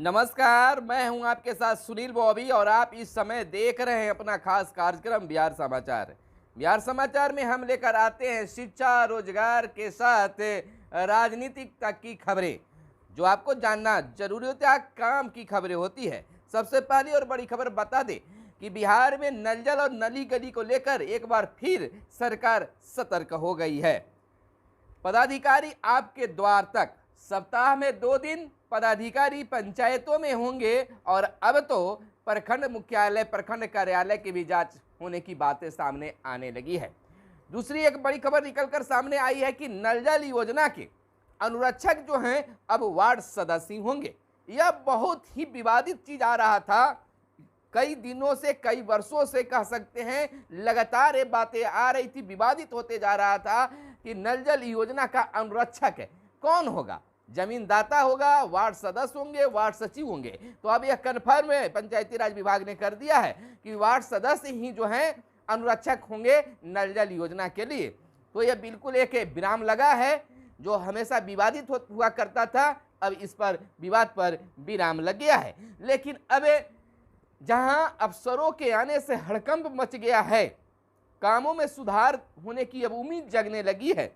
नमस्कार, मैं हूं आपके साथ सुनील बॉबी और आप इस समय देख रहे हैं अपना खास कार्यक्रम बिहार समाचार। बिहार समाचार में हम लेकर आते हैं शिक्षा, रोजगार के साथ राजनीतिक तक की खबरें जो आपको जानना जरूरी होता है। काम की खबरें होती है। सबसे पहली और बड़ी खबर बता दें कि बिहार में नल जल और नली गली को लेकर एक बार फिर सरकार सतर्क हो गई है। पदाधिकारी आपके द्वार तक, सप्ताह में 2 दिन पदाधिकारी पंचायतों में होंगे और अब तो प्रखंड मुख्यालय, प्रखंड कार्यालय की भी जांच होने की बातें सामने आने लगी है। दूसरी एक बड़ी खबर निकलकर सामने आई है कि नल जल योजना के अनुरक्षक जो हैं अब वार्ड सदस्य होंगे। यह बहुत ही विवादित चीज आ रहा था। कई दिनों से, कई वर्षों से कह सकते हैं, लगातार ये बातें आ रही थी, विवादित होते जा रहा था कि नल जल योजना का अनुरक्षक कौन होगा। जमीनदाता होगा, वार्ड सदस्य होंगे, वार्ड सचिव होंगे। तो अब यह कन्फर्म है, पंचायती राज विभाग ने कर दिया है कि वार्ड सदस्य ही जो हैं अनुरक्षक होंगे नल जल योजना के लिए। तो यह बिल्कुल एक विराम लगा है जो हमेशा विवादित हुआ करता था। अब इस पर विवाद पर विराम लग गया है। लेकिन अब जहां अफसरों के आने से हड़कंप मच गया है, कामों में सुधार होने की अब उम्मीद जगने लगी है,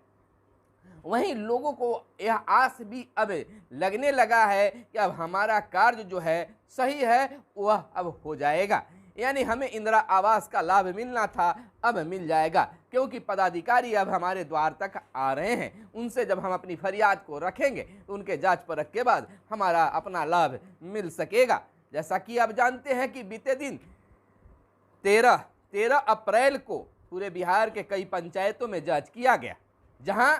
वहीं लोगों को यह आस भी अब लगने लगा है कि अब हमारा कार्य जो है सही है, वह अब हो जाएगा। यानी हमें इंदिरा आवास का लाभ मिलना था, अब मिल जाएगा, क्योंकि पदाधिकारी अब हमारे द्वार तक आ रहे हैं। उनसे जब हम अपनी फरियाद को रखेंगे तो उनके जांच परख के बाद हमारा अपना लाभ मिल सकेगा। जैसा कि आप जानते हैं कि बीते दिन 13 अप्रैल को पूरे बिहार के कई पंचायतों में जांच किया गया, जहां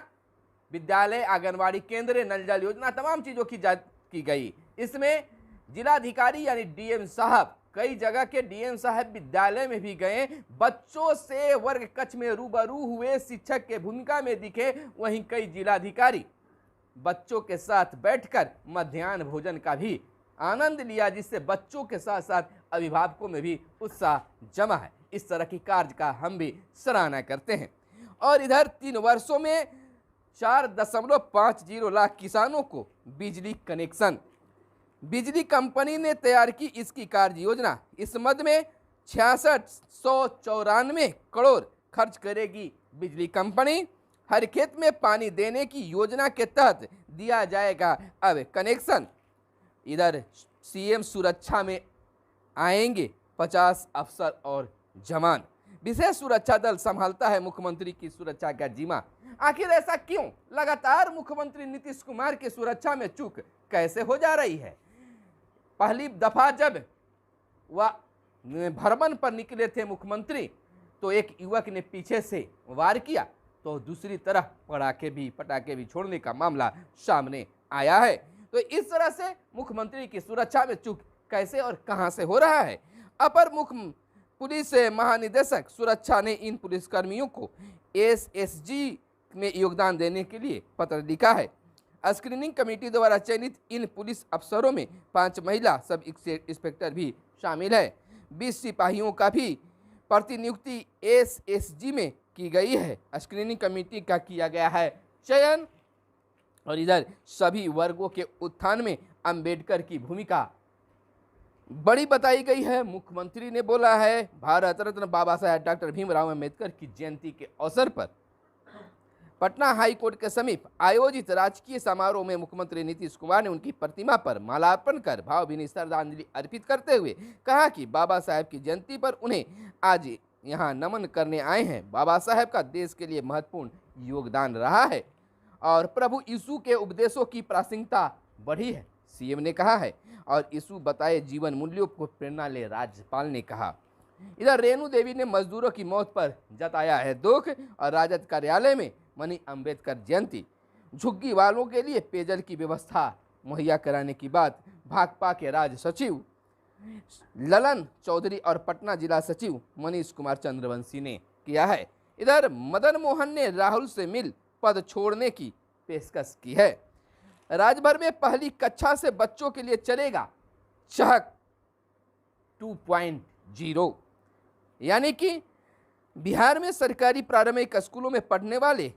विद्यालय, आंगनवाड़ी केंद्र, नल जल योजना, तमाम चीजों की जांच की गई। इसमें जिलाधिकारी यानी डीएम साहब, कई जगह के डीएम साहब विद्यालय में भी गए, बच्चों से वर्ग कक्ष में रूबरू हुए, शिक्षक के भूमिका में दिखे। वहीं कई जिलाधिकारी बच्चों के साथ बैठकर मध्याह्न भोजन का भी आनंद लिया, जिससे बच्चों के साथ साथ अभिभावकों में भी उत्साह जमा है। इस तरह की कार्य का हम भी सराहना करते हैं। और इधर 3 वर्षों में 4.50 लाख किसानों को बिजली कनेक्शन, बिजली कंपनी ने तैयार की इसकी कार्य योजना। इस मद में 6694 करोड़ खर्च करेगी बिजली कंपनी। हर खेत में पानी देने की योजना के तहत दिया जाएगा अब कनेक्शन। इधर सीएम सुरक्षा में आएंगे 50 अफसर और जवान। विशेष सुरक्षा दल संभालता है मुख्यमंत्री की सुरक्षा का जिम्मा। आखिर ऐसा क्यों? लगातार मुख्यमंत्री नीतीश कुमार की सुरक्षा में चूक कैसे हो जा रही है? पहली दफा जब वह भ्रमण पर निकले थे मुख्यमंत्री, तो एक युवक ने पीछे से वार किया, तो दूसरी तरफ पटाखे भी छोड़ने का मामला सामने आया है। तो इस तरह से मुख्यमंत्री की सुरक्षा में चूक कैसे और कहां से हो रहा है? अपर मुख्य पुलिस महानिदेशक सुरक्षा ने इन पुलिसकर्मियों को एसएसजी में योगदान देने के लिए पत्र लिखा है। स्क्रीनिंग कमेटी द्वारा चयनित इन पुलिस अफसरों में 5 महिला सब इंस्पेक्टर भी शामिल है। 20 सिपाहियों का भी प्रतिनियुक्ति एसएसजी में की गई है। स्क्रीनिंग कमेटी का किया गया है चयन। और इधर सभी वर्गों के उत्थान में अंबेडकर की भूमिका बड़ी बताई गई है। मुख्यमंत्री ने बोला है, भारत रत्न बाबा साहेब डॉक्टर भीमराव अम्बेडकर की जयंती के अवसर पर पटना हाई कोर्ट के समीप आयोजित राजकीय समारोह में मुख्यमंत्री नीतीश कुमार ने उनकी प्रतिमा पर मालार्पण कर भावभीनी श्रद्धांजलि अर्पित करते हुए कहा कि बाबा साहेब की जयंती पर उन्हें आज यहाँ नमन करने आए हैं। बाबा साहेब का देश के लिए महत्वपूर्ण योगदान रहा है और प्रभु यीशु के उपदेशों की प्रासंगिकता बढ़ी है, सीएम ने कहा है। और यीशु बताए जीवन मूल्यों को प्रेरणा ले, राज्यपाल ने कहा। इधर रेणु देवी ने मजदूरों की मौत पर जताया है दुख। और राजद कार्यालय में मनी अंबेडकर जयंती, झुग्गी वालों के लिए पेयजल की व्यवस्था मुहैया कराने की बात भाकपा के राज्य सचिव ललन चौधरी और पटना जिला सचिव मनीष कुमार चंद्रवंशी ने किया है। इधर मदन मोहन ने राहुल से मिल पद छोड़ने की पेशकश की है। राज्य भर में पहली कक्षा से बच्चों के लिए चलेगा चहक 2.0, यानी कि बिहार में सरकारी प्रारंभिक स्कूलों में पढ़ने वाले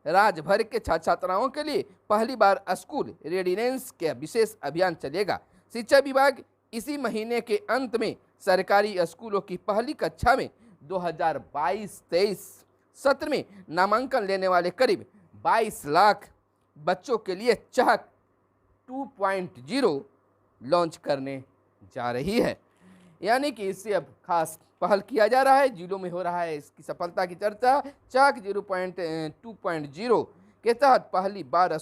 राज्य भर के छात्र छात्राओं के लिए पहली बार स्कूल रेडिनेंस के विशेष अभियान चलेगा। शिक्षा विभाग इसी महीने के अंत में सरकारी स्कूलों की पहली कक्षा में 2022-23 सत्र में नामांकन लेने वाले करीब 22 लाख बच्चों के लिए चहक 2.0 लॉन्च करने जा रही है। यानी कि इससे अब खास पहल किया जा रहा है, जिलों में हो रहा है इसकी सफलता की चर्चा। चहक 2.0 के तहत पहली बार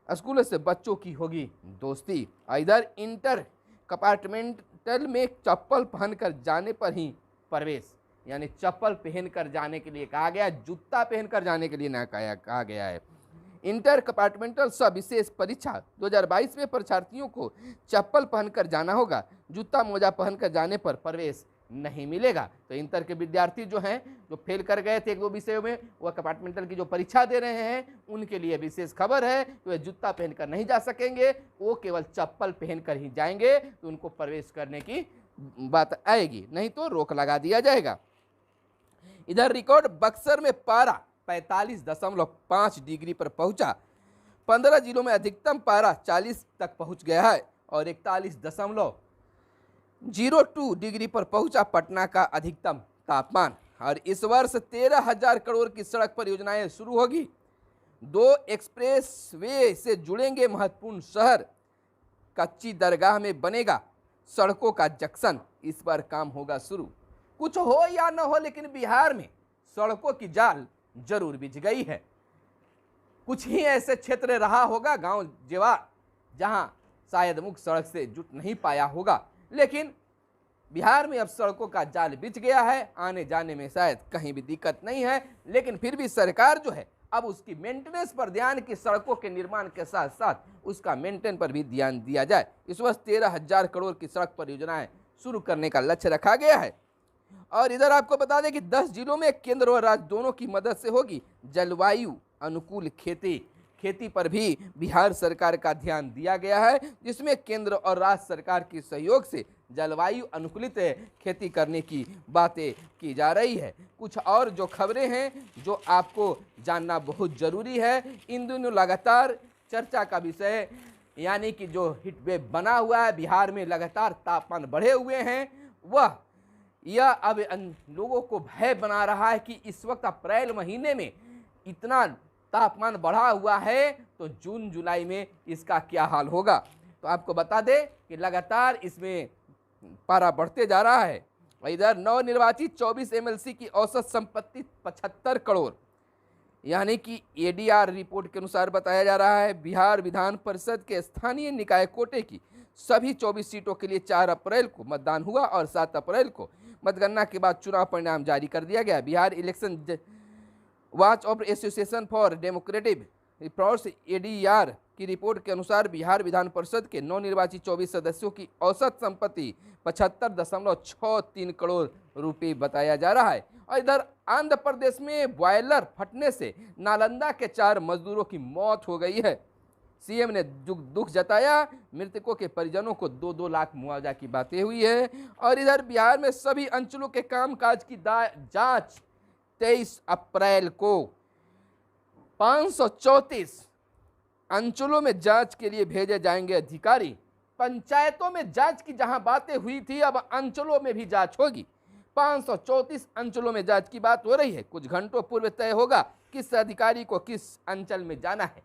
स्कूलों से बच्चों की होगी दोस्ती। इधर इंटर कंपार्टमेंटल में चप्पल पहनकर जाने पर ही प्रवेश, यानी चप्पल पहनकर जाने के लिए कहा गया, जूता पहनकर जाने के लिए ना कहा गया है। इंटर कंपार्टमेंटल सब विशेष परीक्षा 2022 में परीक्षार्थियों को चप्पल पहनकर जाना होगा, जूता मोजा पहनकर जाने पर प्रवेश नहीं मिलेगा। तो इंटर के विद्यार्थी जो हैं, जो फेल कर गए थे 1-2 विषयों में, वह कंपार्टमेंटल की जो परीक्षा दे रहे हैं, उनके लिए विशेष खबर है कि वे जूता पहनकर नहीं जा सकेंगे, वो केवल चप्पल पहनकर ही जाएंगे, तो उनको प्रवेश करने की बात आएगी, नहीं तो रोक लगा दिया जाएगा। इधर रिकॉर्ड बक्सर में पारा 45.5 डिग्री पर पहुंचा। 15 जिलों में अधिकतम पारा 40 तक पहुंच गया है और 41.02 डिग्री पर पहुंचा पटना का अधिकतम तापमान। और इस वर्ष 13,000 करोड़ की सड़क परियोजनाएं शुरू होगी। 2 एक्सप्रेस वे से जुड़ेंगे महत्वपूर्ण शहर। कच्ची दरगाह में बनेगा सड़कों का जंक्शन, इस पर काम होगा शुरू। कुछ हो या न हो, लेकिन बिहार में सड़कों की जाल जरूर बिछ गई है। कुछ ही ऐसे क्षेत्र रहा होगा गांव जेवा जहां शायद मुख्य सड़क से जुट नहीं पाया होगा, लेकिन बिहार में अब सड़कों का जाल बिछ गया है। आने जाने में शायद कहीं भी दिक्कत नहीं है, लेकिन फिर भी सरकार जो है अब उसकी मेंटेनेंस पर ध्यान, की सड़कों के निर्माण के साथ साथ उसका मेंटेन पर भी ध्यान दिया जाए। इस वर्ष 13,000 करोड़ की सड़क परियोजनाएं शुरू करने का लक्ष्य रखा गया है। और इधर आपको बता दें कि 10 जिलों में केंद्र और राज्य दोनों की मदद से होगी जलवायु अनुकूल खेती पर भी बिहार सरकार का ध्यान दिया गया है, जिसमें केंद्र और राज्य सरकार के सहयोग से जलवायु अनुकूलित खेती करने की बातें की जा रही है। कुछ और जो खबरें हैं जो आपको जानना बहुत जरूरी है, इन दिनों लगातार चर्चा का विषय, यानी कि जो हीट वेव बना हुआ है, बिहार में लगातार तापमान बढ़े हुए हैं, यह अब लोगों को भय बना रहा है कि इस वक्त अप्रैल महीने में इतना तापमान बढ़ा हुआ है, तो जून जुलाई में इसका क्या हाल होगा। तो आपको बता दें कि लगातार इसमें पारा बढ़ते जा रहा है। इधर नवनिर्वाचित 24 एमएलसी की औसत संपत्ति 75 करोड़, यानी कि एडीआर रिपोर्ट के अनुसार बताया जा रहा है। बिहार विधान परिषद के स्थानीय निकाय कोटे की सभी 24 सीटों के लिए 4 अप्रैल को मतदान हुआ और 7 अप्रैल को मतगणना के बाद चुनाव परिणाम जारी कर दिया गया। Bihar election watch of association for democratic reports ADR की रिपोर्ट के अनुसार बिहार विधान परिषद के नवनिर्वाचित 24 सदस्यों की औसत संपत्ति 75.63 करोड़ रुपए बताया जा रहा है। और इधर आंध्र प्रदेश में बॉयलर फटने से नालंदा के 4 मजदूरों की मौत हो गई है। सीएम ने दुख जताया, मृतकों के परिजनों को 2-2 लाख मुआवजा की बातें हुई है। और इधर बिहार में सभी अंचलों के कामकाज की जांच 23 अप्रैल को 534 अंचलों में जांच के लिए भेजे जाएंगे अधिकारी। पंचायतों में जांच की जहां बातें हुई थी, अब अंचलों में भी जांच होगी। 534 अंचलों में जांच की बात हो रही है। कुछ घंटों पूर्व तय होगा किस अधिकारी को किस अंचल में जाना है,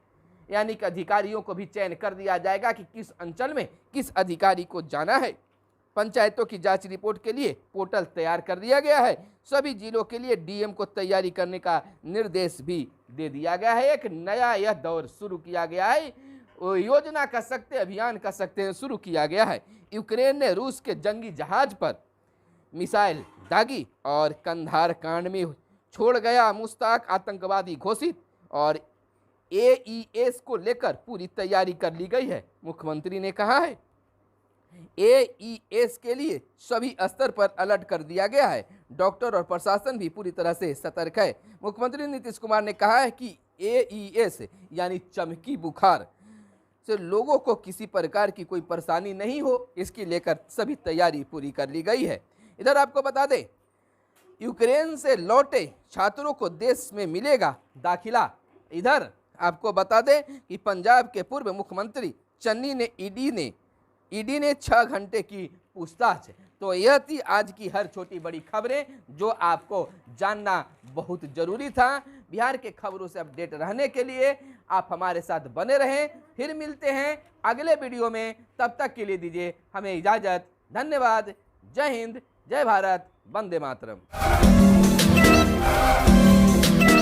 यानी कि अधिकारियों को भी चयन कर दिया जाएगा कि किस अंचल में किस अधिकारी को जाना है। पंचायतों की जांच रिपोर्ट के लिए पोर्टल तैयार कर दिया गया है। सभी जिलों के लिए डीएम को तैयारी करने का निर्देश भी दे दिया गया है। एक नया यह दौर शुरू किया गया है, योजना कह सकते, अभियान कह सकते हैं, शुरू किया गया है। यूक्रेन ने रूस के जंगी जहाज पर मिसाइल दागी और कंधार कांड में छोड़ गया मुश्ताक आतंकवादी घोषित, और एईएस को लेकर पूरी तैयारी कर ली गई है। मुख्यमंत्री ने कहा है एईएस के लिए सभी स्तर पर अलर्ट कर दिया गया है। डॉक्टर और प्रशासन भी पूरी तरह से सतर्क है। मुख्यमंत्री नीतीश कुमार ने कहा है कि एईएस यानी चमकी बुखार से लोगों को किसी प्रकार की कोई परेशानी नहीं हो, इसकी लेकर सभी तैयारी पूरी कर ली गई है। इधर आपको बता दें, यूक्रेन से लौटे छात्रों को देश में मिलेगा दाखिला। इधर आपको बता दें कि पंजाब के पूर्व मुख्यमंत्री चन्नी ने ईडी ने ईडी ने 6 घंटे की पूछताछ। तो यह थी आज की हर छोटी बड़ी खबरें जो आपको जानना बहुत जरूरी था। बिहार के खबरों से अपडेट रहने के लिए आप हमारे साथ बने रहें। फिर मिलते हैं अगले वीडियो में, तब तक के लिए दीजिए हमें इजाजत। धन्यवाद। जय हिंद, जय भारत, वंदे मातरम।